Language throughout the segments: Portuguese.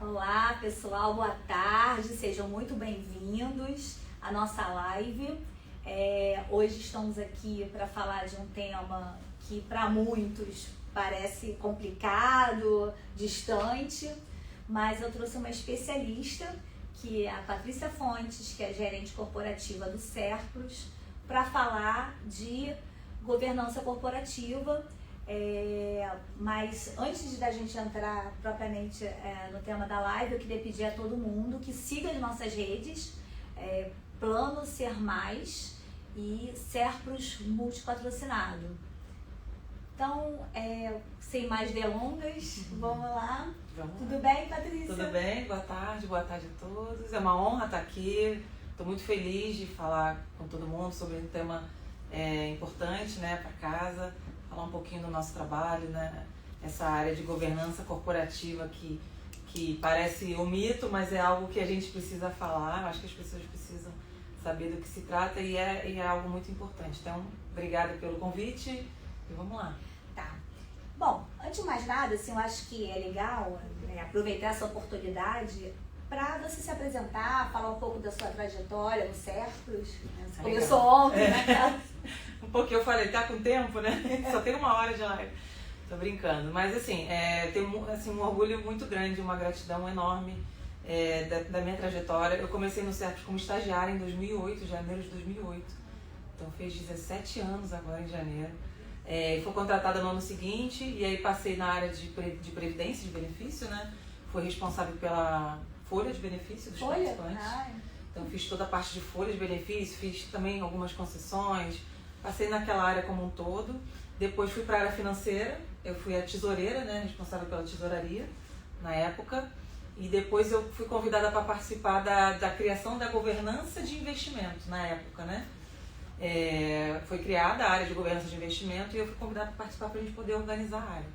Olá pessoal, boa tarde, sejam muito bem-vindos à nossa live. Hoje estamos aqui para falar de um tema que para muitos parece complicado, distante, mas eu trouxe uma especialista, que é a Patrícia Fontes, que é gerente corporativa do Cercros, para falar de governança corporativa. Mas antes da gente entrar propriamente no tema da live, eu queria pedir a todo mundo que siga as nossas redes, Plano Ser Mais e Cercros Multipatrocinado. Então, sem mais delongas, vamos lá. Tudo bem, Patrícia? Tudo bem, boa tarde a todos. É uma honra estar aqui, estou muito feliz de falar com todo mundo sobre um tema importante, né, para casa. Falar um pouquinho do nosso trabalho, né? Essa área de governança corporativa que parece um mito, mas é algo que a gente precisa falar. Eu acho que as pessoas precisam saber do que se trata e é algo muito importante. Então, obrigada pelo convite e vamos lá. Tá. Bom, antes de mais nada, assim, eu acho que é legal aproveitar essa oportunidade para você se apresentar, falar um pouco da sua trajetória no Cercros. Você começou ontem, né? Um pouquinho eu falei, tá com tempo, né? Só tem 1 hora de live. Tô brincando. Mas assim, tenho assim, um orgulho muito grande, uma gratidão enorme da minha trajetória. Eu comecei no Cercros como estagiária em 2008, janeiro de 2008. Então fez 17 anos agora em janeiro. Fui contratada no ano seguinte e aí passei na área de previdência, de benefício, né? Fui responsável pela folha de benefício dos participantes. Então fiz toda a parte de folha de benefício, fiz também algumas concessões, passei naquela área como um todo. Depois fui para a área financeira, eu fui a tesoureira, né, responsável pela tesouraria na época. E depois eu fui convidada para participar da criação da governança de investimento na época, né. Foi criada a área de governança de investimento e eu fui convidada para participar para a gente poder organizar a área.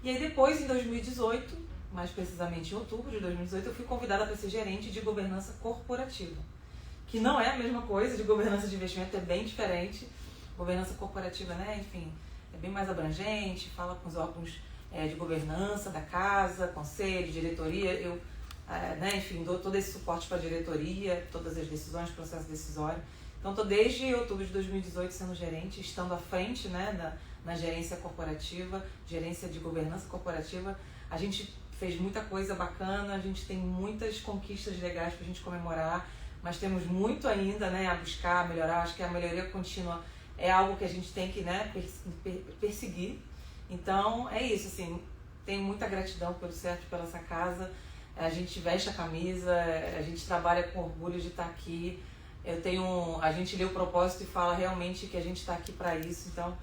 E aí depois, em 2018, mais precisamente em outubro de 2018, eu fui convidada para ser gerente de governança corporativa, que não é a mesma coisa de governança de investimento, é bem diferente. Governança corporativa, né, enfim, é bem mais abrangente, fala com os órgãos de governança da casa, conselho, diretoria. Eu, enfim, dou todo esse suporte para a diretoria, todas as decisões, processo decisório. Então, estou desde outubro de 2018 sendo gerente, estando à frente, né, na gerência corporativa, gerência de governança corporativa. A gente fez muita coisa bacana, a gente tem muitas conquistas legais para a gente comemorar, mas temos muito ainda, né, a buscar, a melhorar. Acho que a melhoria contínua é algo que a gente tem que, né, perseguir. Então, é isso, assim, tenho muita gratidão pelo Cercros, pela essa casa. A gente veste a camisa, a gente trabalha com orgulho de estar aqui. A gente lê o propósito e fala realmente que a gente está aqui para isso. Então,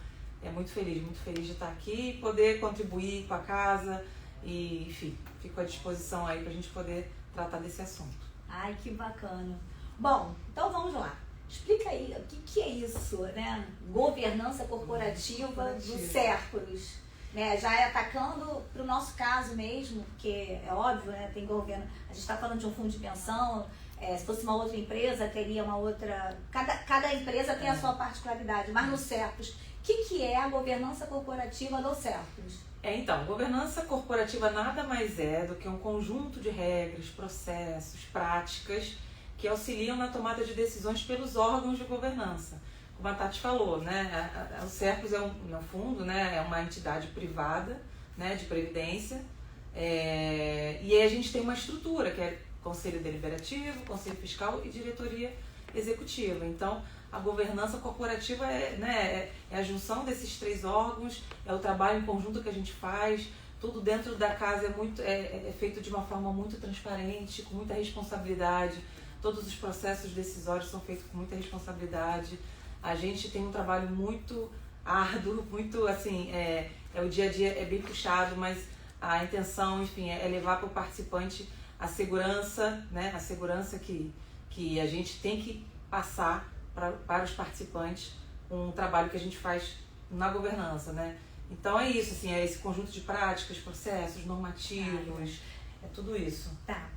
muito feliz de estar aqui e poder contribuir com a casa. E, enfim, fico à disposição aí para a gente poder tratar desse assunto. Ai, que bacana. Bom, então vamos lá. Explica aí o que é isso, né? Governança corporativa do Cercros. Né? Já atacando para o nosso caso mesmo, porque é óbvio, né? Tem governo. A gente está falando de um fundo de pensão. Se fosse uma outra empresa, teria uma outra. Cada empresa tem a sua particularidade, mas no Cercros, o que é a governança corporativa do Cercros? Então, governança corporativa nada mais é do que um conjunto de regras, processos, práticas que auxiliam na tomada de decisões pelos órgãos de governança. Como a Tati falou, né, o Cercros no fundo, né, é uma entidade privada, né, de previdência, e aí a gente tem uma estrutura que é Conselho Deliberativo, Conselho Fiscal e Diretoria Executiva. Então, a governança corporativa é a junção desses 3 órgãos, é o trabalho em conjunto que a gente faz. Tudo dentro da casa é feito de uma forma muito transparente, com muita responsabilidade. Todos os processos decisórios são feitos com muita responsabilidade. A gente tem um trabalho muito árduo, muito assim, o dia a dia é bem puxado, mas a intenção, enfim, é levar para o participante a segurança, né? A segurança que a gente tem que passar para os participantes com o trabalho que a gente faz na governança, né? Então é isso, assim, é esse conjunto de práticas, processos, normativos, é tudo isso. Tá.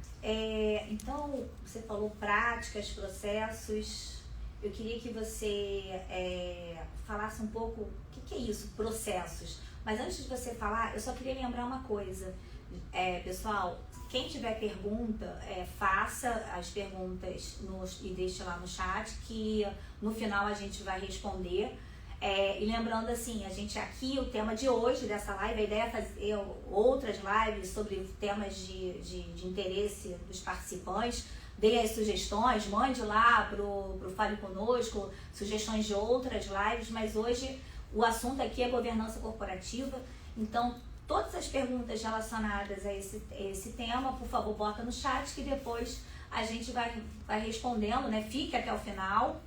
Então, você falou práticas, processos. Eu queria que você falasse um pouco o que é isso, processos. Mas antes de você falar, eu só queria lembrar uma coisa. Pessoal, quem tiver pergunta, faça as perguntas e deixe lá no chat, que no final a gente vai responder. E lembrando assim, a gente aqui, o tema de hoje dessa live, a ideia é fazer outras lives sobre temas de interesse dos participantes. Dê as sugestões, mande lá pro Fale Conosco, sugestões de outras lives, mas hoje o assunto aqui é governança corporativa. Então, todas as perguntas relacionadas a esse tema, por favor, bota no chat que depois a gente vai respondendo, né? Fique até o final.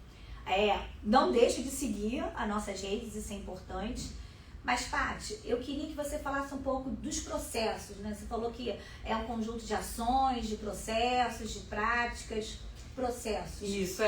Não deixe de seguir as nossas redes, isso é importante. Mas, Paty, eu queria que você falasse um pouco dos processos, né? Você falou que é um conjunto de ações, de processos, de práticas, processos. Isso,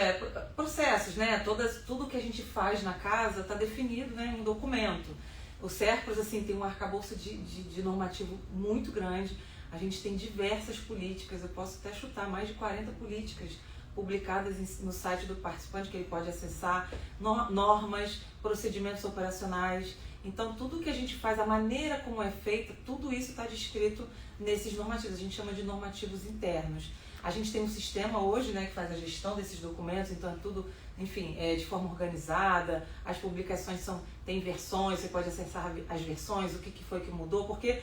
processos, né? Tudo que a gente faz na casa está definido, né, em um documento. O Serpros, assim, tem um arcabouço de normativo muito grande. A gente tem diversas políticas, eu posso até chutar mais de 40 políticas publicadas no site do participante, que ele pode acessar, normas, procedimentos operacionais. Então, tudo que a gente faz, a maneira como é feita, tudo isso está descrito nesses normativos. A gente chama de normativos internos. A gente tem um sistema hoje, né, que faz a gestão desses documentos, então é tudo, enfim, de forma organizada. As publicações tem versões, você pode acessar as versões, o que foi que mudou, porque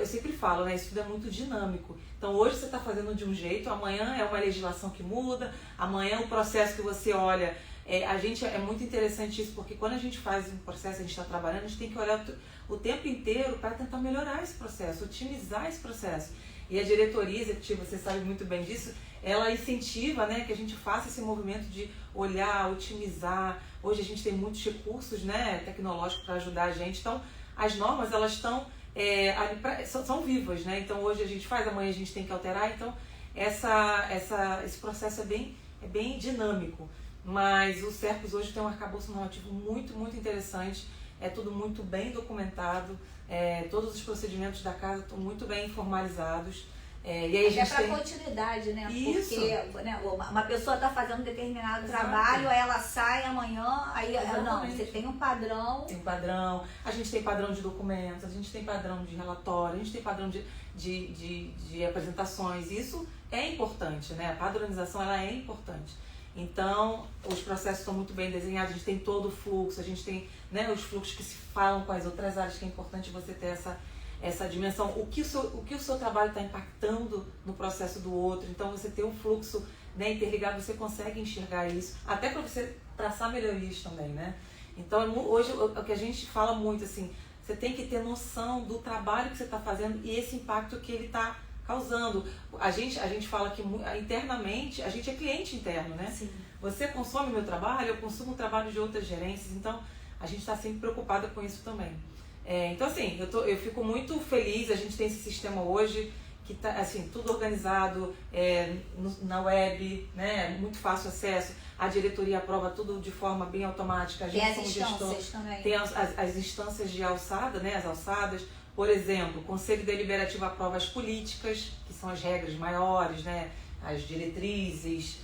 eu sempre falo, né, isso tudo é muito dinâmico. Então hoje você está fazendo de um jeito, amanhã é uma legislação que muda, amanhã o processo que você olha. É muito interessante isso, porque quando a gente faz um processo, a gente está trabalhando, a gente tem que olhar o tempo inteiro para tentar melhorar esse processo, otimizar esse processo. E a diretoria executiva, você sabe muito bem disso, ela incentiva, né, que a gente faça esse movimento de olhar, otimizar. Hoje a gente tem muitos recursos, né, tecnológicos para ajudar a gente. Então, as normas, elas estão são vivas, né? Então, hoje a gente faz, amanhã a gente tem que alterar. Então, esse processo é bem dinâmico. Mas o Serpros hoje tem um arcabouço normativo muito, muito interessante. É tudo muito bem documentado. Todos os procedimentos da casa estão muito bem formalizados. E aí até para continuidade, né? Isso. Porque, né, uma pessoa está fazendo um determinado trabalho, aí ela sai amanhã, aí não, você tem um padrão. Tem um padrão, a gente tem padrão de documentos, a gente tem padrão de relatório, a gente tem padrão de apresentações. Isso é importante, né? A padronização, ela é importante. Então, os processos estão muito bem desenhados, a gente tem todo o fluxo, a gente tem, né, os fluxos que se falam com as outras áreas, que é importante você ter essa dimensão, o que o seu trabalho está impactando no processo do outro. Então, você ter um fluxo, né, interligado, você consegue enxergar isso, até para você traçar melhorias também, né? Então, hoje, o que a gente fala muito, assim, você tem que ter noção do trabalho que você está fazendo e esse impacto que ele está causando. A gente fala que internamente, a gente é cliente interno, né? Sim. Você consome meu trabalho, eu consumo o trabalho de outras gerências, então a gente está sempre preocupada com isso também. Então, assim, eu fico muito feliz, a gente tem esse sistema hoje que está, assim, tudo organizado na web, né? Muito fácil acesso, a diretoria aprova tudo de forma bem automática. A gente, tem as instâncias também. Tem as instâncias de alçada, né? As alçadas. Por exemplo, o Conselho Deliberativo aprova as políticas, que são as regras maiores, né? As diretrizes.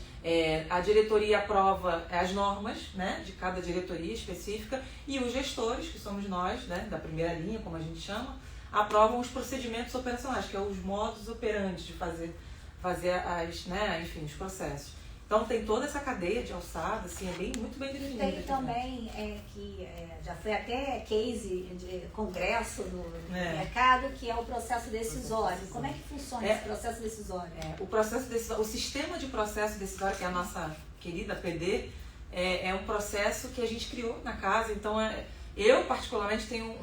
A diretoria aprova as normas, né, de cada diretoria específica, e os gestores, que somos nós, né, da primeira linha, como a gente chama, aprovam os procedimentos operacionais, que é os modus operandi de fazer os processos. Então tem toda essa cadeia de alçada, assim, muito bem definida. Tem também que já foi até case de congresso no mercado, que é o processo decisório. Como é que funciona esse processo decisório? O processo decisório, o sistema de processo decisório, que é a nossa querida PD, é um processo que a gente criou na casa. Então eu particularmente tenho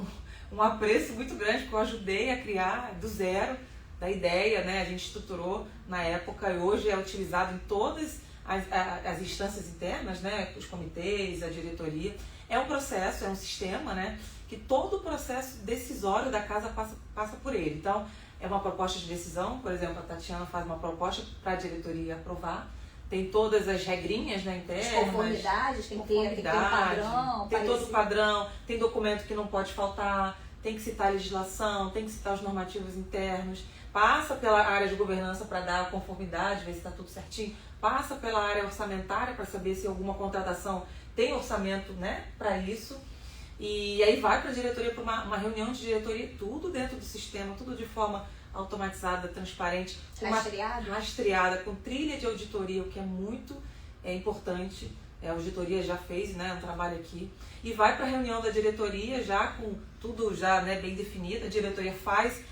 um apreço muito grande, porque eu ajudei a criar do zero, da ideia, né? A gente estruturou na época e hoje é utilizado em todas as instâncias internas, né, os comitês, a diretoria. É um processo, é um sistema, né, que todo o processo decisório da casa passa por ele. Então, é uma proposta de decisão, por exemplo, a Tatiana faz uma proposta para a diretoria aprovar, tem todas as regrinhas, né, internas. As conformidades, tem que ter um padrão. Tem todo o padrão, tem documento que não pode faltar, tem que citar a legislação, tem que citar os normativos internos, passa pela área de governança para dar a conformidade, ver se está tudo certinho, passa pela área orçamentária para saber se alguma contratação tem orçamento, né, para isso, e aí vai para a diretoria, para uma reunião de diretoria, tudo dentro do sistema, tudo de forma automatizada, transparente, rastreada, com trilha de auditoria, o que é muito importante. A auditoria já fez, né, um trabalho aqui, e vai para a reunião da diretoria já com tudo já, né, bem definido. A diretoria faz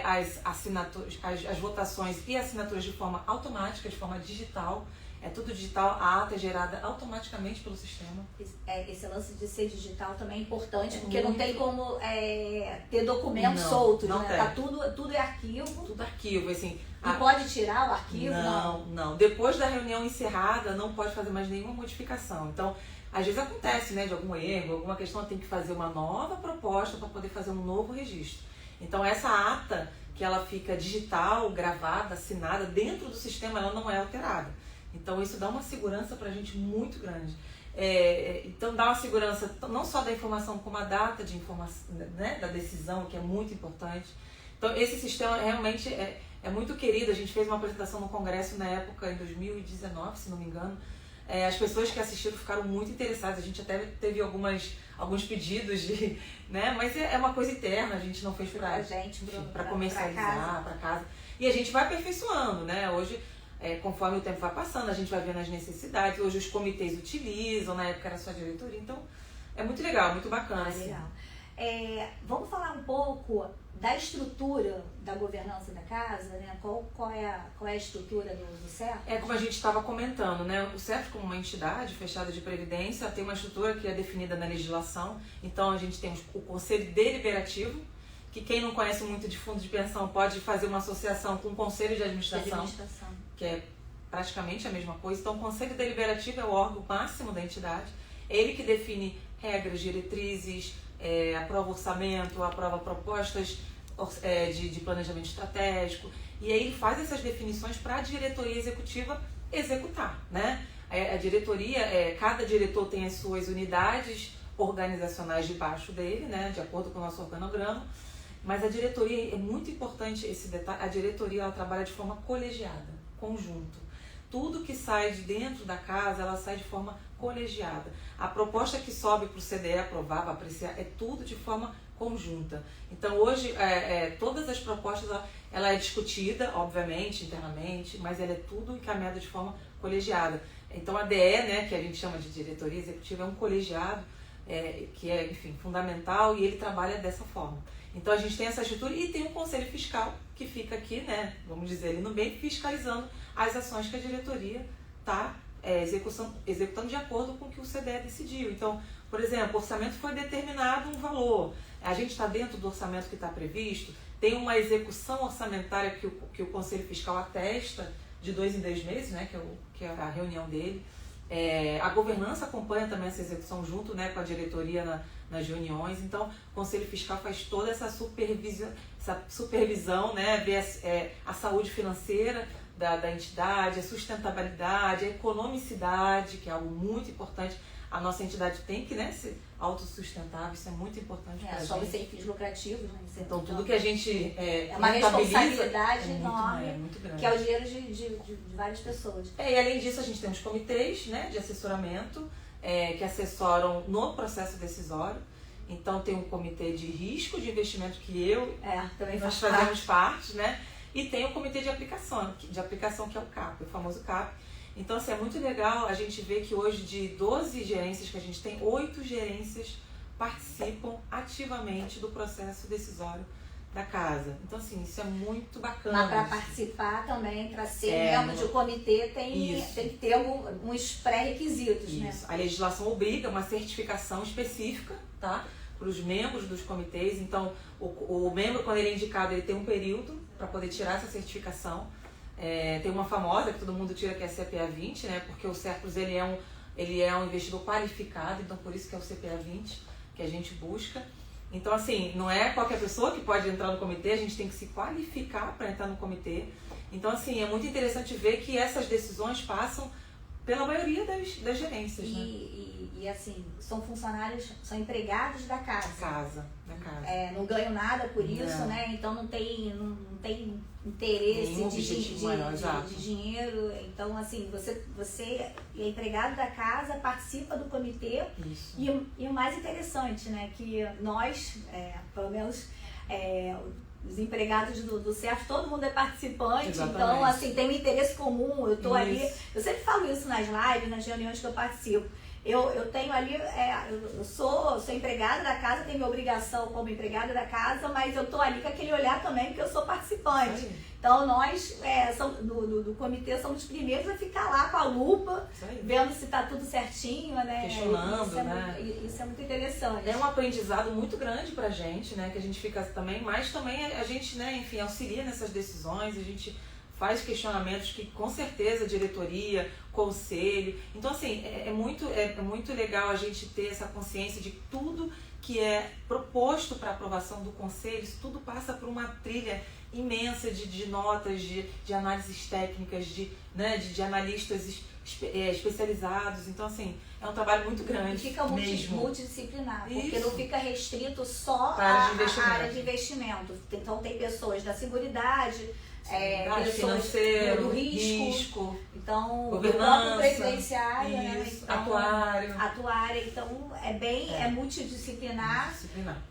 as assinaturas, as votações e assinaturas de forma automática, de forma digital. É tudo digital, a ata é gerada automaticamente pelo sistema. Esse lance de ser digital também é importante, porque não tem como ter documentos soltos, não né? tem. Tá tudo é arquivo. Tudo arquivo, assim. E pode tirar o arquivo? Não. Depois da reunião encerrada, não pode fazer mais nenhuma modificação. Então, às vezes acontece, né, de algum erro, alguma questão, tem que fazer uma nova proposta para poder fazer um novo registro. Então, essa ata, que ela fica digital, gravada, assinada, dentro do sistema, ela não é alterada. Então isso dá uma segurança para a gente muito grande. Então dá uma segurança não só da informação, como a data de informação, né, da decisão, que é muito importante. Então esse sistema realmente é muito querido. A gente fez uma apresentação no Congresso na época, em 2019, se não me engano. As pessoas que assistiram ficaram muito interessadas. A gente até teve alguns pedidos de, né, mas é uma coisa interna, a gente não fez para comercializar, para casa. E a gente vai aperfeiçoando, né? Hoje, conforme o tempo vai passando, a gente vai vendo as necessidades. Hoje os comitês utilizam, na época era só a diretoria, então é muito legal, muito bacana. Assim. Legal. Vamos falar um pouco da estrutura da governança da casa, né? Qual é a estrutura do CERP? Como a gente estava comentando, né? O CERP, como uma entidade fechada de previdência, tem uma estrutura que é definida na legislação. Então a gente tem o Conselho Deliberativo, que quem não conhece muito de fundo de pensão pode fazer uma associação com o Conselho de Administração, que é praticamente a mesma coisa. Então o Conselho Deliberativo é o órgão máximo da entidade, é ele que define regras, diretrizes, aprova orçamento, aprova propostas de planejamento estratégico, e aí ele faz essas definições para a diretoria executiva executar, né? A diretoria, cada diretor tem as suas unidades organizacionais debaixo dele, né, de acordo com o nosso organograma, mas a diretoria, é muito importante esse detalhe, a diretoria ela trabalha de forma colegiada, conjunto. Tudo que sai de dentro da casa, ela sai de forma colegiada. A proposta que sobe para o CDE aprovar, para apreciar, é tudo de forma conjunta. Então hoje, todas as propostas, ela é discutida, obviamente, internamente, mas ela é tudo encaminhada de forma colegiada. Então a DE, né, que a gente chama de diretoria executiva, é um colegiado, que é, enfim, fundamental, e ele trabalha dessa forma. Então a gente tem essa estrutura e tem um conselho fiscal que fica aqui, né, vamos dizer, ali no meio, fiscalizando as ações que a diretoria está executando de acordo com o que o CDE decidiu. Então, por exemplo, o orçamento foi determinado um valor, a gente está dentro do orçamento que está previsto, tem uma execução orçamentária que o conselho fiscal atesta de 2 em 2 meses, né, que é a reunião dele. A governança acompanha também essa execução junto, né, com a diretoria nas reuniões. Então, o Conselho Fiscal faz toda essa supervisão, né, ver a saúde financeira da entidade, a sustentabilidade, a economicidade, que é algo muito importante. A nossa entidade tem que, né, ser autossustentável, isso é muito importante para a gente. Só os fins lucrativos, né? Então, tudo que a gente é uma responsabilidade enorme, muito grande. Que é o dinheiro de várias pessoas. E além disso, a gente tem os comitês, né, de assessoramento, que assessoram no processo decisório. Então, tem um comitê de risco de investimento que nós fazemos parte, né? E tem o comitê de aplicação que é o CAP, o famoso CAP. Então, assim, é muito legal a gente ver que hoje, de 12 gerências que a gente tem, 8 gerências participam ativamente do processo decisório da casa. Então, assim, isso é muito bacana. Mas para participar também, para ser membro de um comitê, tem que ter uns pré-requisitos, né? A legislação obriga uma certificação específica, tá? Para os membros dos comitês. Então, o membro, quando ele é indicado, ele tem um período para poder tirar essa certificação. Tem uma famosa que todo mundo tira, que é a CPA 20, né? Porque o Cercos, ele é um investidor qualificado, então por isso que é o CPA 20 que a gente busca. Então, assim, não é qualquer pessoa que pode entrar no comitê, a gente tem que se qualificar para entrar no comitê. Então, assim, é muito interessante ver que essas decisões passam pela maioria das gerências, né? E assim, são funcionários, são empregados da casa. Da casa. Não ganham nada por isso, né? Então não tem interesse de dinheiro. Então, assim, você é empregado da casa, participa do comitê. Isso. E o mais interessante, né? Que nós, pelo menos, os empregados do CERF, todo mundo é participante. Exatamente. Então, assim, tem um interesse comum, eu tô Isso. ali, eu sempre falo isso nas lives, nas reuniões que eu participo. Eu tenho ali, eu sou empregada da casa, tenho minha obrigação como empregada da casa, mas eu tô ali com aquele olhar também, porque eu sou participante. Então, nós do comitê somos os primeiros a ficar lá com a lupa, vendo se tá tudo certinho, né? Questionando, né? Isso é muito interessante. É um aprendizado muito grande pra gente, né? Que a gente fica também, mas também a gente, né, enfim, auxilia nessas decisões, a gente faz questionamentos que com certeza diretoria, conselho. Então, assim, é muito legal a gente ter essa consciência de que que é proposto para aprovação do conselho, isso tudo passa por uma trilha imensa de notas, de análises técnicas, de analistas especializados. Então, assim, é um trabalho muito grande. E fica multidisciplinar, porque Isso. não fica restrito só à área de investimento. Então, tem pessoas da seguridade, pessoas financeiro, do risco, então governança, o presidenciário, né? Então, atuária, então é multidisciplinar.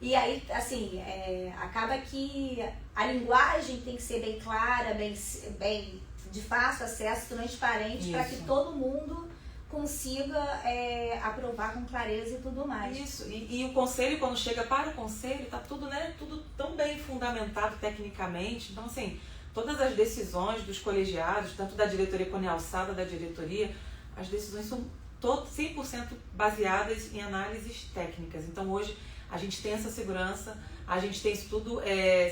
E aí, assim, acaba que a linguagem tem que ser bem clara, bem de fácil acesso, transparente, para que todo mundo consiga aprovar com clareza e tudo mais. Isso, e o conselho, quando chega para o conselho, está tudo tão bem fundamentado tecnicamente. Então, assim, todas as decisões dos colegiados, tanto da diretoria quanto a alçada da diretoria, as decisões são 100% baseadas em análises técnicas. Então, hoje, a gente tem essa segurança, a gente tem isso tudo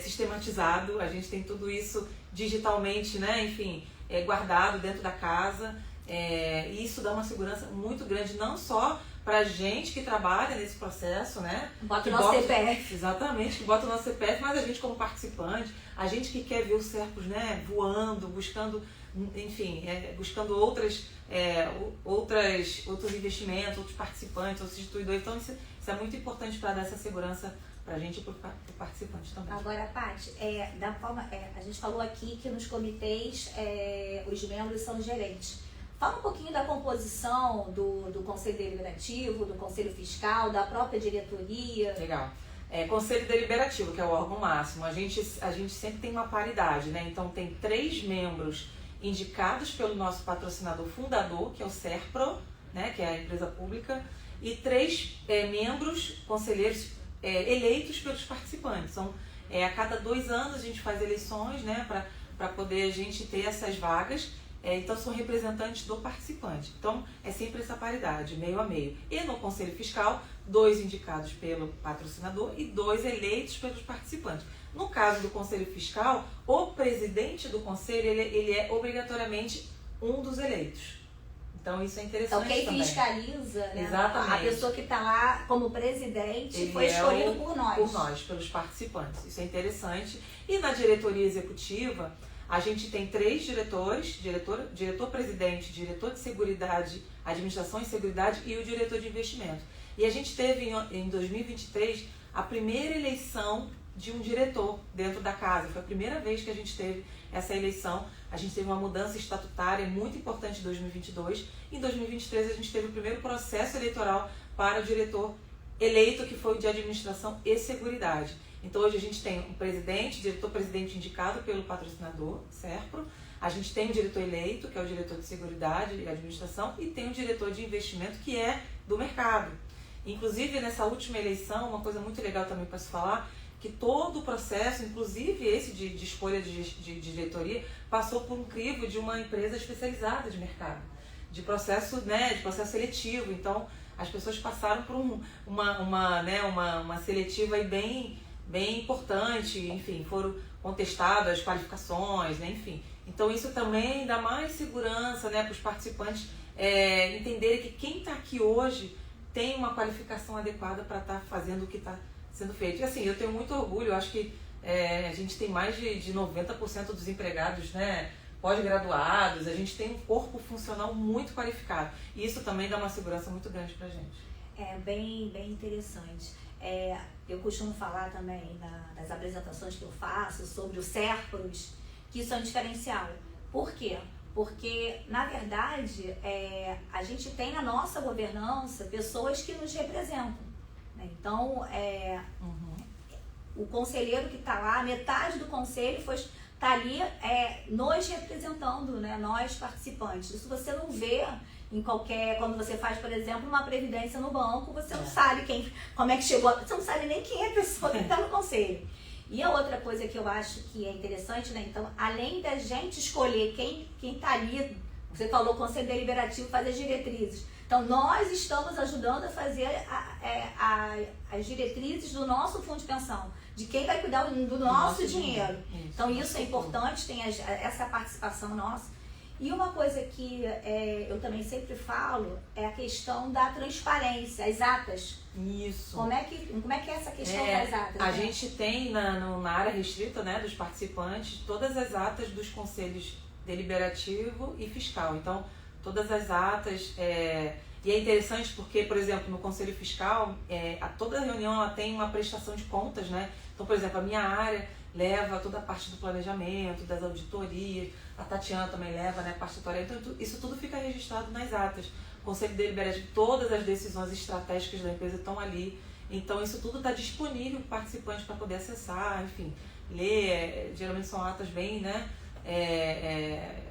sistematizado, a gente tem tudo isso digitalmente, né? Enfim, guardado dentro da casa. E isso dá uma segurança muito grande, não só para a gente que trabalha nesse processo, né? Bota o nosso CPF. Exatamente, que bota o nosso CPF, mas a gente como participante, a gente que quer ver os CERPs, né, voando, buscando, enfim, buscando outros investimentos, outros participantes, outros instituidores. Então, isso é muito importante para dar essa segurança para a gente e para o participante também. Agora, Paty, da forma, a gente falou aqui que nos comitês os membros são gerentes. Fala um pouquinho da composição do Conselho Deliberativo, do Conselho Fiscal, da própria diretoria. Legal. Conselho Deliberativo, que é o órgão máximo, a gente sempre tem uma paridade, né? Então, tem 3 membros indicados pelo nosso patrocinador fundador, que é o SERPRO, né? Que é a empresa pública, e 3 membros, conselheiros eleitos pelos participantes. Então, a cada 2 anos a gente faz eleições, né? Para poder a gente ter essas vagas. Então, são representantes do participante. Então, é sempre essa paridade, meio a meio. E no Conselho Fiscal, 2 indicados pelo patrocinador e 2 eleitos pelos participantes. No caso do Conselho Fiscal, o presidente do Conselho, ele é obrigatoriamente um dos eleitos. Então, isso é interessante também. Então, quem fiscaliza, né? Exatamente. A pessoa que está lá como presidente ele foi escolhido por nós. Por nós, pelos participantes. Isso é interessante. E na diretoria executiva, a gente tem 3 diretores, diretor-presidente, diretor de seguridade, administração e seguridade e o diretor de investimento. E a gente teve em 2023 a primeira eleição de um diretor dentro da casa. Foi a primeira vez que a gente teve essa eleição. A gente teve uma mudança estatutária muito importante em 2022. Em 2023 a gente teve o primeiro processo eleitoral para o diretor eleito, que foi o de administração e seguridade. Então, hoje a gente tem um presidente, diretor-presidente indicado pelo patrocinador, SERPRO. A gente tem um diretor eleito, que é o diretor de seguridade e administração, e tem um diretor de investimento, que é do mercado. Inclusive, nessa última eleição, uma coisa muito legal também para se falar, que todo o processo, inclusive esse de escolha de diretoria, passou por um crivo de uma empresa especializada de mercado, de processo, né, de processo seletivo. Então, as pessoas passaram por uma seletiva aí bem importante, enfim, foram contestadas as qualificações, né, enfim. Então, isso também dá mais segurança, né, para os participantes entenderem que quem está aqui hoje tem uma qualificação adequada para estar fazendo o que está sendo feito. E assim, eu tenho muito orgulho, eu acho que a gente tem mais de 90% dos empregados, né, pós-graduados, a gente tem um corpo funcional muito qualificado. E isso também dá uma segurança muito grande para a gente. Bem interessante. Eu costumo falar também nas apresentações que eu faço sobre os SERPROS, que isso é um diferencial. Por quê? Porque, na verdade, a gente tem na nossa governança pessoas que nos representam, né? Então, o conselheiro que está lá, metade do conselho está ali nos representando, né? Nós participantes. Isso você não vê em quando você faz, por exemplo, uma previdência no banco, você não sabe como é que chegou, você não sabe nem quem é a pessoa que está no conselho. E a outra coisa que eu acho que é interessante, né? Então, além da gente escolher quem está ali, você falou Conselho Deliberativo, fazer as diretrizes. Então, nós estamos ajudando a fazer as diretrizes do nosso fundo de pensão, de quem vai cuidar do nosso dinheiro. Então, isso é importante, tem essa participação nossa. E uma coisa que eu também sempre falo é a questão da transparência, as atas. Isso. Como é que é essa questão das atas? A gente tem na área restrita, né, dos participantes, todas as atas dos conselhos deliberativo e fiscal. Então, todas as atas, e é interessante porque, por exemplo, no conselho fiscal, toda reunião ela tem uma prestação de contas, né? Então, por exemplo, a minha área leva toda a parte do planejamento, das auditorias, a Tatiana também leva, né, a parte tutorial. Então, isso tudo fica registrado nas atas. O Conselho Deliberativo, todas as decisões estratégicas da empresa estão ali. Então, isso tudo está disponível para o participante para poder acessar, enfim, ler. Geralmente são atas bem, né,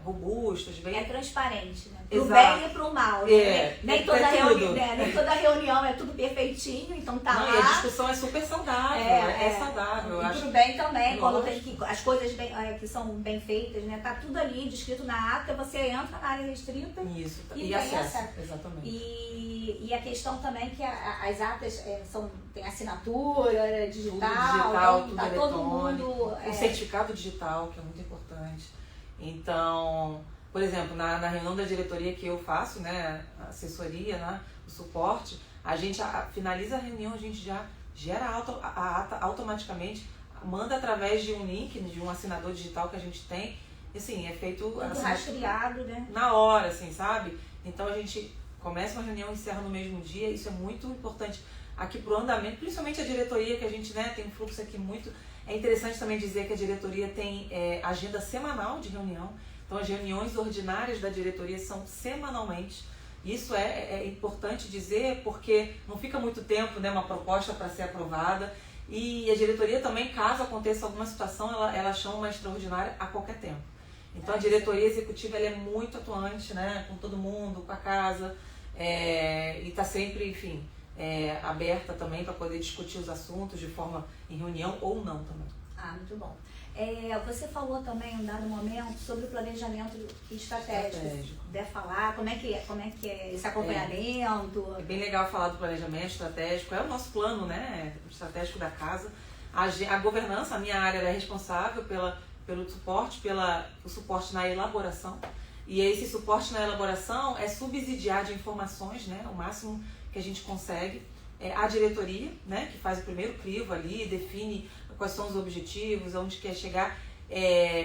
robustas, bem... É transparente, né? Pro Exato. bem e pro mal. Né? Nem toda reunião é tudo perfeitinho, então tá lá. E a discussão é super saudável, é saudável. E pro bem também, quando tem as coisas que são bem feitas, né? Tá tudo ali descrito na ata, você entra na área restrita. Isso, e acessa. Exatamente. E a questão também que as atas tem assinatura digital, tudo tudo tá eletrônico, todo mundo... o certificado digital, que é muito importante. Então, por exemplo, na reunião da diretoria que eu faço, né, a assessoria, né, o suporte, a gente finaliza a reunião, a gente já gera a ata automaticamente, manda através de um link, de um assinador digital que a gente tem, e assim, é feito... Tudo rastreado, né? Na hora, assim, sabe? Então a gente começa uma reunião e encerra no mesmo dia, isso é muito importante aqui pro andamento, principalmente a diretoria, que a gente, né, tem um fluxo aqui muito... É interessante também dizer que a diretoria tem agenda semanal de reunião, então as reuniões ordinárias da diretoria são semanalmente. Isso é importante dizer porque não fica muito tempo, né, uma proposta para ser aprovada, e a diretoria também, caso aconteça alguma situação, ela chama uma extraordinária a qualquer tempo. Então a diretoria executiva ela é muito atuante, né, com todo mundo, com a casa, e está sempre, enfim... aberta também para poder discutir os assuntos de forma em reunião ou não também. Muito bom. Você falou também em um dado momento sobre o planejamento estratégico. Quer falar como é que é esse acompanhamento? É bem legal falar do planejamento estratégico, é o nosso plano, né, estratégico da casa. A governança, a minha área é responsável pelo suporte, o suporte na elaboração. E esse suporte na elaboração é subsidiar de informações, né, o máximo que a gente consegue. A diretoria, né, que faz o primeiro crivo ali, define quais são os objetivos, aonde quer chegar,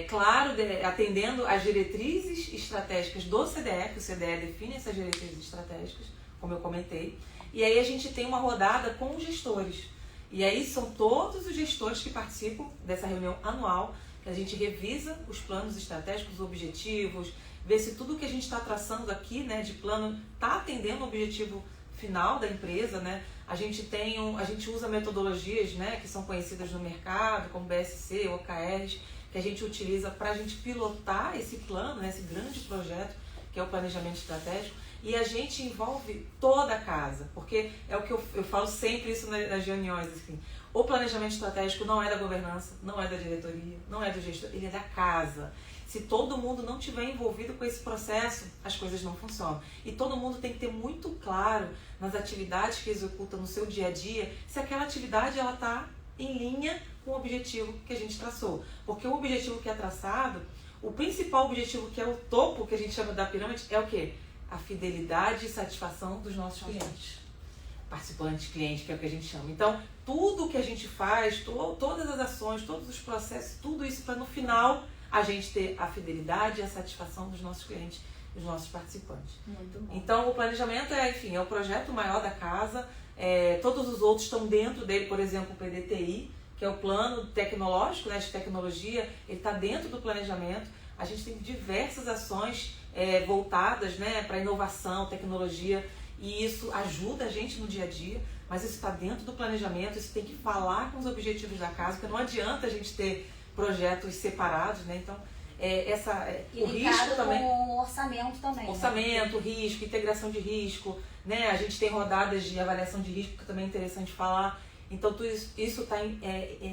claro, atendendo às diretrizes estratégicas do CDE, que o CDE define essas diretrizes estratégicas, como eu comentei, e aí a gente tem uma rodada com os gestores, e aí são todos os gestores que participam dessa reunião anual, que a gente revisa os planos estratégicos, os objetivos, vê se tudo que a gente está traçando aqui, né, de plano está atendendo o objetivo final da empresa, né? A gente usa metodologias, né, que são conhecidas no mercado, como BSC, OKRs, que a gente utiliza para a gente pilotar esse plano, né, esse grande projeto que é o planejamento estratégico, e a gente envolve toda a casa, porque é o que eu falo sempre isso nas reuniões, assim, o planejamento estratégico não é da governança, não é da diretoria, não é do gestor, ele é da casa. Se todo mundo não estiver envolvido com esse processo, as coisas não funcionam. E todo mundo tem que ter muito claro nas atividades que executa no seu dia a dia, se aquela atividade está em linha com o objetivo que a gente traçou. Porque o objetivo que é traçado, o principal objetivo que é o topo, que a gente chama da pirâmide, é o quê? A fidelidade e satisfação dos nossos clientes. Participantes, clientes, que é o que a gente chama. Então, tudo que a gente faz, todas as ações, todos os processos, tudo isso para no final a gente ter a fidelidade e a satisfação dos nossos clientes, dos nossos participantes. Muito bom. Então, o planejamento é o projeto maior da casa, todos os outros estão dentro dele, por exemplo, o PDTI, que é o plano tecnológico, né, de tecnologia, ele está dentro do planejamento. A gente tem diversas ações voltadas, né, para inovação, tecnologia, e isso ajuda a gente no dia a dia. mas isso está dentro do planejamento, isso tem que falar com os objetivos da casa, porque não adianta a gente ter projetos separados, né? Então, o risco também. Com orçamento também. Orçamento, né? Risco, integração de risco, né? A gente tem rodadas de avaliação de risco, que também é interessante falar. Então, tudo isso está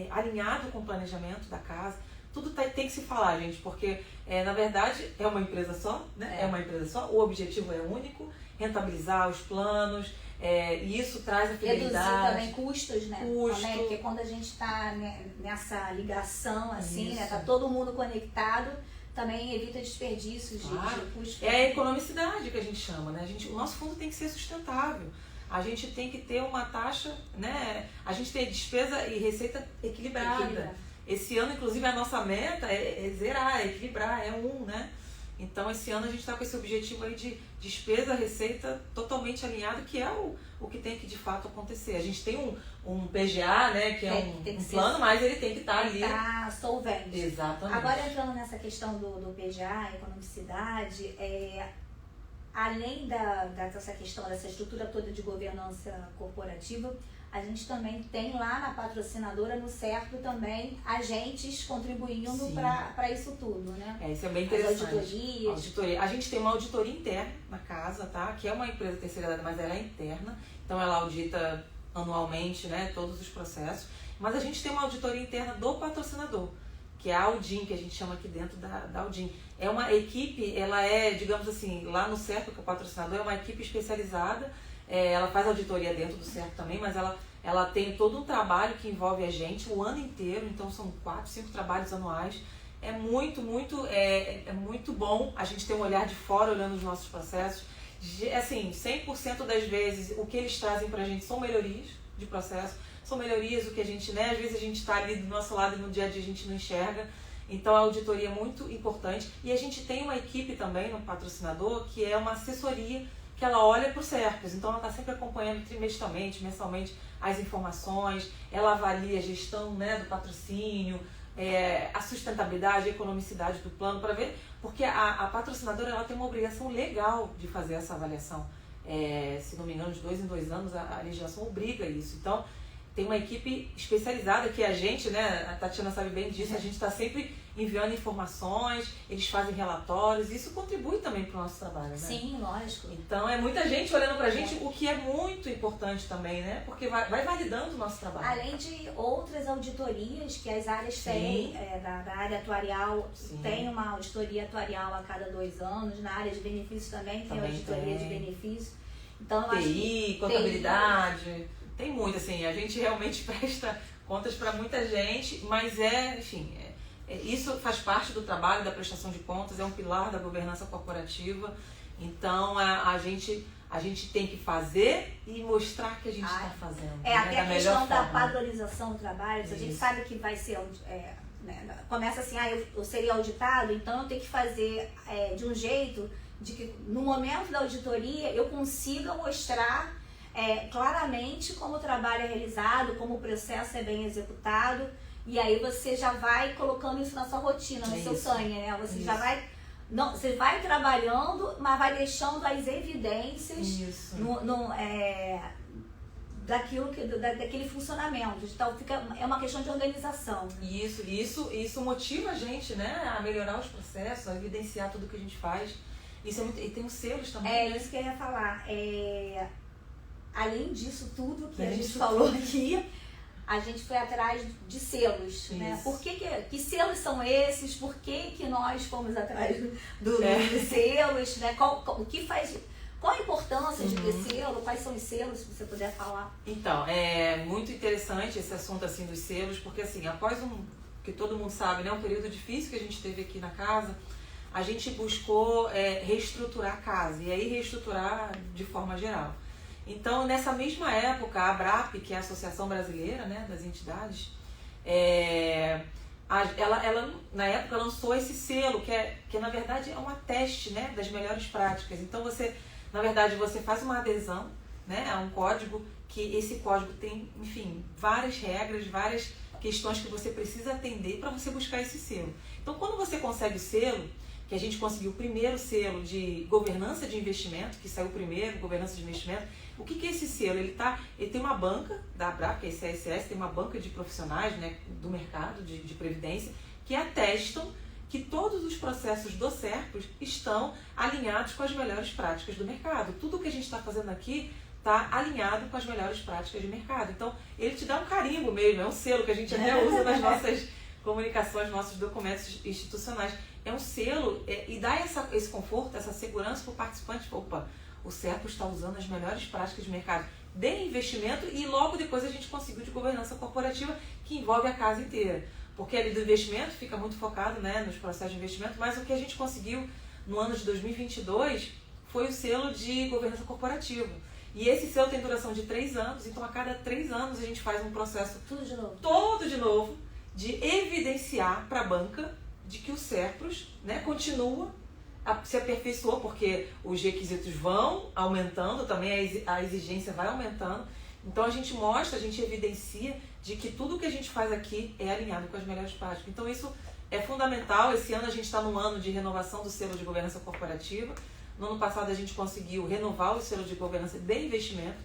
alinhado com o planejamento da casa. Tudo tem que se falar, gente, porque, na verdade, é uma empresa só, né? É uma empresa só, o objetivo é único, rentabilizar os planos, e isso traz a fidelidade. Reduzir também custos, né? Também, porque quando a gente está nessa ligação, assim, né? Tá todo mundo conectado, também evita desperdícios de custos. É a economicidade que a gente chama, né? O nosso fundo tem que ser sustentável. A gente tem que ter uma taxa, né? A gente tem despesa e receita equilibrada. Esse ano, inclusive, a nossa meta é zerar, é equilibrar, é 1, né? Então, esse ano a gente está com esse objetivo aí de despesa, receita totalmente alinhado, que é o que tem que, de fato, acontecer. A gente tem um PGA, né, que é um plano, mas ele tem que estar ali. Está solvente. Exatamente. Agora, entrando nessa questão do PGA, economicidade, além dessa questão, dessa estrutura toda de governança corporativa, a gente também tem lá na patrocinadora, no certo, também agentes contribuindo para isso tudo, né? Isso é bem interessante. As auditorias. Auditoria. A gente tem uma auditoria interna na casa, tá? Que é uma empresa terceirizada, mas ela é interna. Então ela audita anualmente, né, todos os processos. Mas a gente tem uma auditoria interna do patrocinador, que é a Audim, que a gente chama aqui dentro da Audim. É uma equipe, ela digamos assim, lá no certo, que é o patrocinador, é uma equipe especializada. Ela faz auditoria dentro do certo também, mas ela tem todo um trabalho que envolve a gente o ano inteiro, então são 4, 5 trabalhos anuais. É muito bom a gente ter um olhar de fora olhando os nossos processos. Assim, 100% das vezes o que eles trazem pra gente são melhorias de processo, são melhorias o que a gente, né, às vezes a gente está ali do nosso lado e no dia a dia a gente não enxerga. Então a auditoria é muito importante. E a gente tem uma equipe também no patrocinador que é uma assessoria que ela olha para os cercos, então ela está sempre acompanhando trimestralmente, mensalmente as informações, ela avalia a gestão, né, do patrocínio, a sustentabilidade, a economicidade do plano, para ver, porque a patrocinadora ela tem uma obrigação legal de fazer essa avaliação. Se não me engano, de 2 em 2 anos a legislação obriga isso. Então, tem uma equipe especializada que a gente, né, a Tatiana sabe bem disso, a gente está sempre enviando informações, eles fazem relatórios, isso contribui também para o nosso trabalho, né? Sim, lógico. Então é muita gente olhando para a gente, o que é muito importante também, né? Porque vai validando o nosso trabalho. Além de outras auditorias que as áreas têm, da área atuarial, tem uma auditoria atuarial a cada 2 anos, na área de benefícios também tem auditoria de benefícios. Então, eu acho que contabilidade, tem muito, assim, a gente realmente presta contas para muita gente, mas isso faz parte do trabalho da prestação de contas, é um pilar da governança corporativa. Então a gente tem que fazer e mostrar que a gente está fazendo. Até a questão da padronização do trabalho, a gente sabe que vai ser, começa assim, eu seria auditado, então eu tenho que fazer de um jeito de que no momento da auditoria eu consiga mostrar claramente como o trabalho é realizado, como o processo é bem executado. E aí você já vai colocando isso na sua rotina, no seu sangue, né? Você já vai... Não, você vai trabalhando, mas vai deixando as evidências daquele funcionamento. Então é uma questão de organização. Isso motiva a gente, né? A melhorar os processos, a evidenciar tudo que a gente faz. Isso é muito... E tem os selos também. É isso que eu ia falar. Além disso tudo que a gente falou aqui, a gente foi atrás de selos, né? Que selos são esses? Por que nós fomos atrás dos selos, né? Qual a importância de ter selo? Quais são os selos, se você puder falar? Então, é muito interessante esse assunto assim dos selos, porque assim, após que todo mundo sabe, né, um período difícil que a gente teve aqui na casa, a gente buscou reestruturar a casa, e aí reestruturar de forma geral. Então, nessa mesma época, a ABRAP, que é a Associação Brasileira, né, das Entidades, ela na época lançou esse selo, que na verdade é um teste, né, das melhores práticas. Então, na verdade, você faz uma adesão, né, a um código, que esse código tem, enfim, várias regras, várias questões que você precisa atender para você buscar esse selo. Então, quando você consegue o selo, que a gente conseguiu o primeiro selo de governança de investimento, que saiu primeiro, governança de investimento. O que é esse selo? Ele tem uma banca da ABRAP, que é a CSS, tem uma banca de profissionais, né, do mercado de previdência, que atestam que todos os processos do Serpros estão alinhados com as melhores práticas do mercado. Tudo que a gente está fazendo aqui está alinhado com as melhores práticas de mercado. Então, ele te dá um carimbo mesmo, é um selo que a gente até usa nas nossas comunicações, nossos documentos institucionais. É um selo e dá esse conforto, essa segurança para o participante. Opa, o Serpros está usando as melhores práticas de mercado de investimento e logo depois a gente conseguiu de governança corporativa, que envolve a casa inteira. Porque ali do investimento fica muito focado, né, nos processos de investimento, mas o que a gente conseguiu no ano de 2022 foi o selo de governança corporativa. E esse selo tem duração de 3 anos, então a cada 3 anos a gente faz um processo todo de novo de evidenciar para a banca de que o Serpros, né, continua, se aperfeiçoou, porque os requisitos vão aumentando, também a exigência vai aumentando. Então a gente mostra, a gente evidencia de que tudo que a gente faz aqui é alinhado com as melhores práticas. Então isso é fundamental. Esse ano a gente está num ano de renovação do selo de governança corporativa. No ano passado a gente conseguiu renovar o selo de governança de investimento,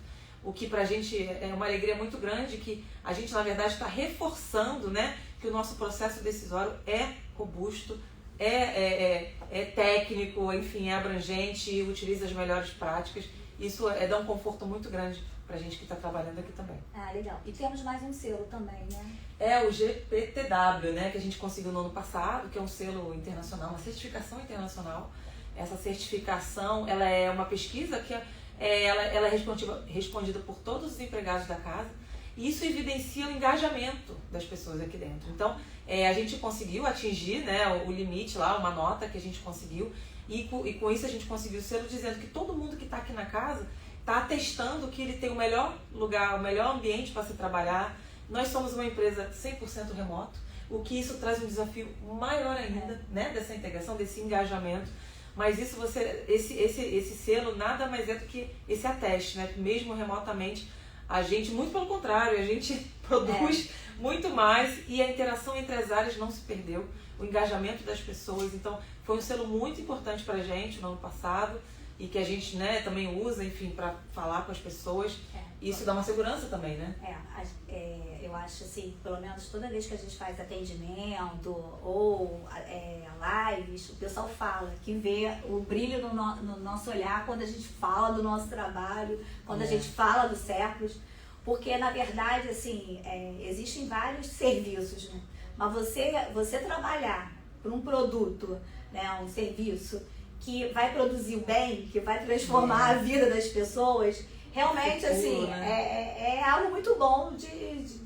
o que pra gente é uma alegria muito grande, que a gente na verdade está reforçando, né, que o nosso processo decisório é robusto, é técnico, enfim, é abrangente, utiliza as melhores práticas. Isso dá um conforto muito grande pra gente que está trabalhando aqui também. Ah, legal. E temos mais um selo também, né? É o GPTW, né, que a gente conseguiu no ano passado, que é um selo internacional, uma certificação internacional. Essa certificação, ela é uma pesquisa que ela é respondida por todos os empregados da casa, e isso evidencia o engajamento das pessoas aqui dentro. Então, a gente conseguiu atingir, né, o limite lá, uma nota que a gente conseguiu, e com isso a gente conseguiu o selo dizendo que todo mundo que está aqui na casa está atestando que ele tem o melhor lugar, o melhor ambiente para se trabalhar. Nós somos uma empresa 100% remoto, o que isso traz um desafio maior ainda, né, dessa integração, desse engajamento. Mas isso esse selo nada mais é do que esse ateste, né? Mesmo remotamente, a gente, muito pelo contrário, a gente produz muito mais e a interação entre as áreas não se perdeu, o engajamento das pessoas. Então, foi um selo muito importante para a gente no ano passado e que a gente, né, também usa, enfim, para falar com as pessoas. E isso dá uma segurança também, né? Eu acho assim, pelo menos toda vez que a gente faz atendimento ou lives, o pessoal fala que vê o brilho no nosso olhar quando a gente fala do nosso trabalho, quando a gente fala do Serpros, porque na verdade, assim, existem vários serviços, né? Mas você trabalhar por um produto, né, um serviço que vai produzir o bem, que vai transformar a vida das pessoas, realmente, assim, né? É algo muito bom,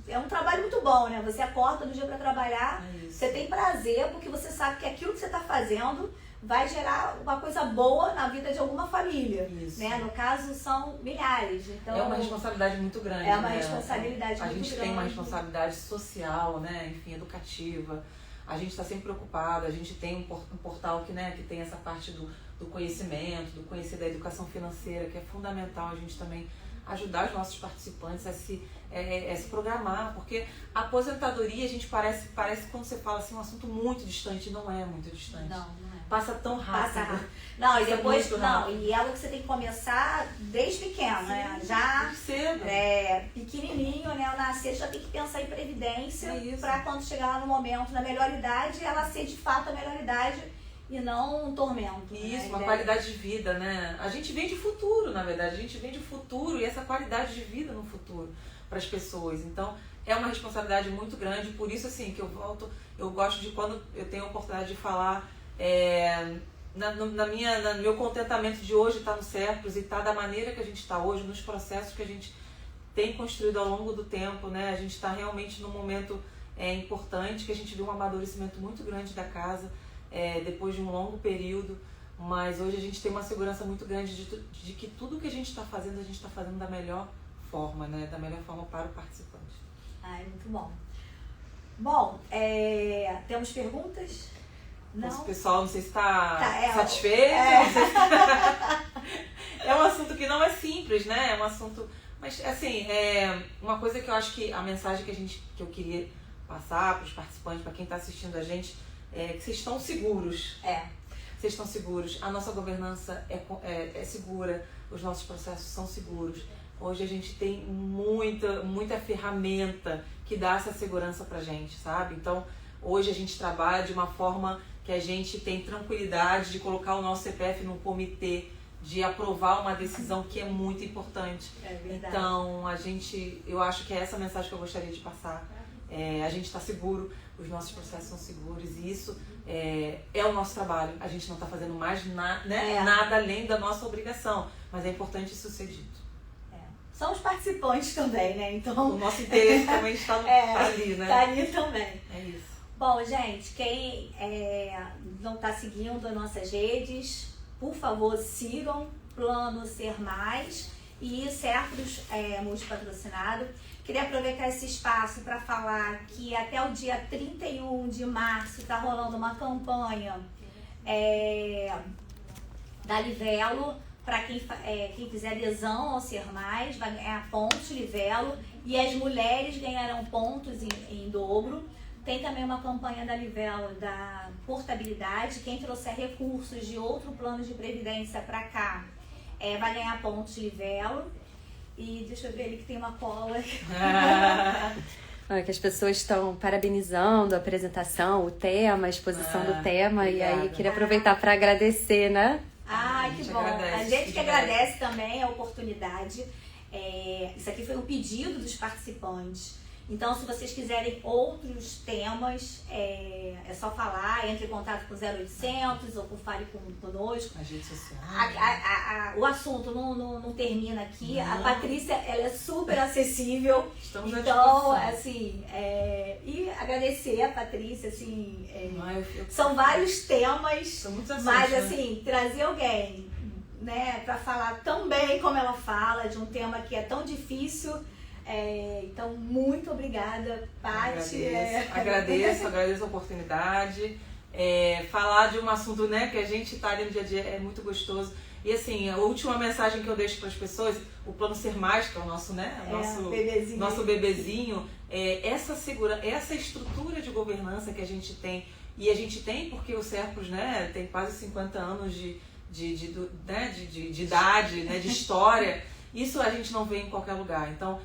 é um trabalho muito bom, né? Você acorda no dia para trabalhar, você tem prazer, porque você sabe que aquilo que você está fazendo vai gerar uma coisa boa na vida de alguma família. Né? No caso, são milhares. Então, é uma responsabilidade muito grande. É uma responsabilidade muito grande. A gente tem uma responsabilidade social, né? Enfim, educativa. A gente está sempre preocupado, a gente tem um portal que tem essa parte do conhecimento, do conhecer da educação financeira, que é fundamental a gente também ajudar os nossos participantes a se programar, porque a aposentadoria, a gente parece quando você fala assim, um assunto muito distante, não é muito distante. Não é. Passa tão rápido. Passa rápido. Não, e depois, e é algo que você tem que começar desde pequeno, né? Já cedo. Pequenininho, né? Ao nascer, já tem que pensar em previdência para quando chegar lá no momento, na melhor idade, ela ser de fato a melhor idade e não um tormento. Isso, né? Uma qualidade de vida, né? A gente vem de futuro, na verdade. A gente vem de futuro e essa qualidade de vida no futuro para as pessoas. Então, é uma responsabilidade muito grande. Por isso, assim, que eu gosto de quando eu tenho a oportunidade de falar no meu contentamento de hoje estar no Serpros e estar da maneira que a gente está hoje, nos processos que a gente tem construído ao longo do tempo, né? A gente está realmente num momento importante, que a gente viu um amadurecimento muito grande da casa, depois de um longo período, mas hoje a gente tem uma segurança muito grande de que tudo que a gente está fazendo da melhor forma, né? Da melhor forma para o participante. Muito bom. Bom, temos perguntas? Não. O pessoal, não sei se está satisfeito. É um assunto que não é simples, né? É um assunto... Mas, assim, uma coisa que eu acho que a mensagem que eu queria passar para os participantes, para quem está assistindo a gente, é que vocês estão seguros. vocês estão seguros, a nossa governança é segura, os nossos processos são seguros. Hoje a gente tem muita ferramenta que dá essa segurança pra gente, sabe? Então, hoje a gente trabalha de uma forma que a gente tem tranquilidade de colocar o nosso CPF num comitê, de aprovar uma decisão que é muito importante. É verdade. Então, eu acho que é essa mensagem que eu gostaria de passar. A gente está seguro, os nossos processos são seguros e isso é o nosso trabalho. A gente não está fazendo mais nada além da nossa obrigação, mas é importante isso ser dito. São os participantes também, né? Então, o nosso interesse também está ali, né? Está ali também. É isso. Bom, gente, quem não está seguindo as nossas redes, por favor, sigam Plano Ser Mais e Serpros Multipatrocinado. Queria aproveitar esse espaço para falar que até o dia 31 de março está rolando uma campanha da Livelo. Para quem fizer adesão ao Ser Mais, vai ganhar pontos Livelo e as mulheres ganharão pontos em dobro. Tem também uma campanha da Livelo da portabilidade. Quem trouxer recursos de outro plano de previdência para cá vai ganhar pontos Livelo. E deixa eu ver ali que tem uma cola. Que as pessoas estão parabenizando a apresentação, o tema, a exposição do tema. Obrigada. E aí queria aproveitar para agradecer, né? Que bom. A gente que agradece também a oportunidade. Isso aqui foi um pedido dos participantes. Então, se vocês quiserem outros temas, é só falar, entre em contato com o 0800 ou Fale Conosco. As redes sociais. O assunto não termina aqui. Não. A Patrícia, ela é super acessível. Estamos então, assim, e agradecer a Patrícia, assim, são vários temas, mas assim, trazer alguém, né, para falar tão bem como ela fala, de um tema que é tão difícil. Então, muito obrigada, Paty. Agradeço a oportunidade. Falar de um assunto, né, que a gente está ali no dia a dia é muito gostoso. E assim, a última mensagem que eu deixo para as pessoas, o Plano Ser Mais, que é o nosso, né, nosso bebezinho, essa estrutura de governança que a gente tem, e a gente tem porque o Serpros, né, tem quase 50 anos de idade, né, de história. Isso a gente não vê em qualquer lugar. Então,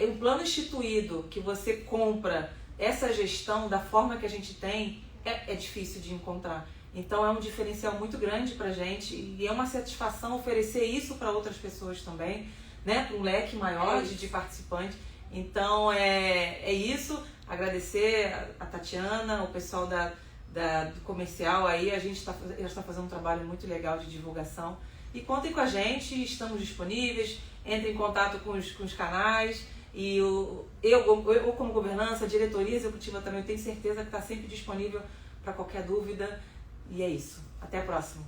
um plano instituído que você compra essa gestão da forma que a gente tem é difícil de encontrar. Então, é um diferencial muito grande pra gente e é uma satisfação oferecer isso para outras pessoas também, né? Para um leque maior de participantes. Então, é isso. Agradecer a Tatiana, o pessoal do comercial aí. A gente está fazendo um trabalho muito legal de divulgação. E contem com a gente, estamos disponíveis. Entre em contato com os canais e eu como governança, a diretoria executiva também, eu tenho certeza que está sempre disponível para qualquer dúvida. E é isso. Até a próxima.